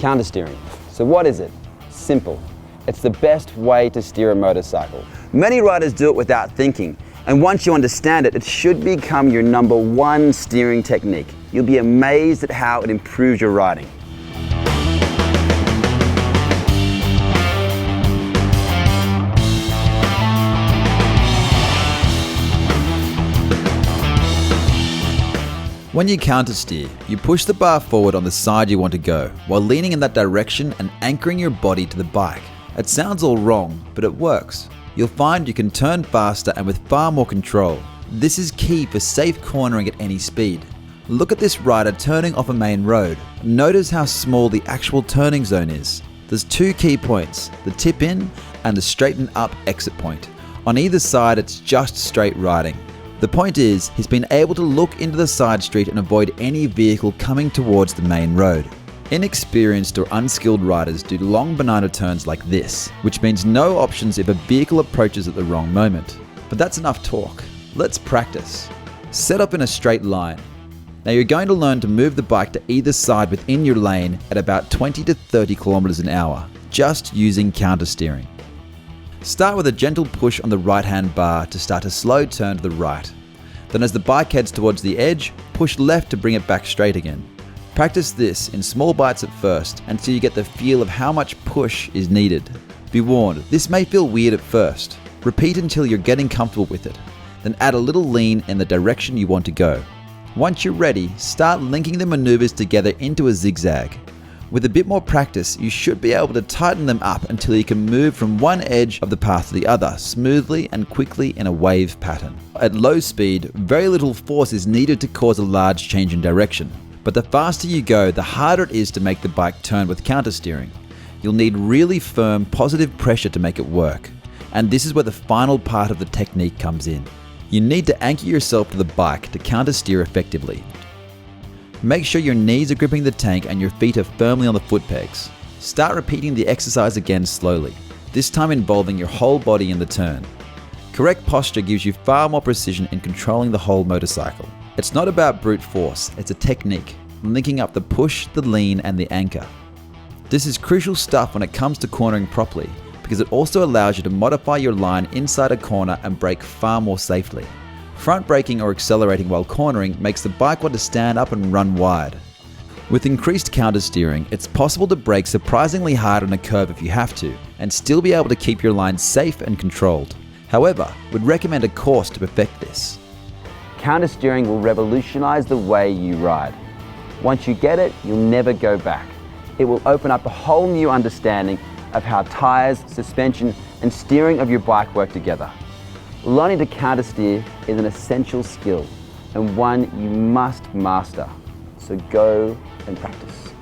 Countersteering. So what is it? Simple. It's the best way to steer a motorcycle. Many riders do it without thinking, and once you understand it, it should become your #1 steering technique. You'll be amazed at how it improves your riding. When you countersteer, you push the bar forward on the side you want to go, while leaning in that direction and anchoring your body to the bike. It sounds all wrong, but it works. You'll find you can turn faster and with far more control. This is key for safe cornering at any speed. Look at this rider turning off a main road. Notice how small the actual turning zone is. There's 2 key points, the tip in and the straighten up exit point. On either side, it's just straight riding. The point is, he's been able to look into the side street and avoid any vehicle coming towards the main road. Inexperienced or unskilled riders do long banana turns like this, which means no options if a vehicle approaches at the wrong moment. But that's enough talk. Let's practice. Set up in a straight line. Now you're going to learn to move the bike to either side within your lane at about 20 to 30 kilometers an hour, just using countersteering. Start with a gentle push on the right-hand bar to start a slow turn to the right. Then as the bike heads towards the edge, push left to bring it back straight again. Practice this in small bites at first until you get the feel of how much push is needed. Be warned, this may feel weird at first. Repeat until you're getting comfortable with it. Then add a little lean in the direction you want to go. Once you're ready, start linking the maneuvers together into a zigzag. With a bit more practice, you should be able to tighten them up until you can move from one edge of the path to the other smoothly and quickly in a wave pattern. At low speed, very little force is needed to cause a large change in direction. But the faster you go, the harder it is to make the bike turn with countersteering. You'll need really firm, positive pressure to make it work. And this is where the final part of the technique comes in. You need to anchor yourself to the bike to countersteer effectively. Make sure your knees are gripping the tank and your feet are firmly on the foot pegs. Start repeating the exercise again slowly, this time involving your whole body in the turn. Correct posture gives you far more precision in controlling the whole motorcycle. It's not about brute force, it's a technique, linking up the push, the lean, and the anchor. This is crucial stuff when it comes to cornering properly, because it also allows you to modify your line inside a corner and brake far more safely. Front braking or accelerating while cornering makes the bike want to stand up and run wide. With increased countersteering, it's possible to brake surprisingly hard on a curve if you have to, and still be able to keep your line safe and controlled. However, we'd recommend a course to perfect this. Countersteering will revolutionize the way you ride. Once you get it, you'll never go back. It will open up a whole new understanding of how tires, suspension, and steering of your bike work together. Learning to countersteer is an essential skill and one you must master. So go and practice.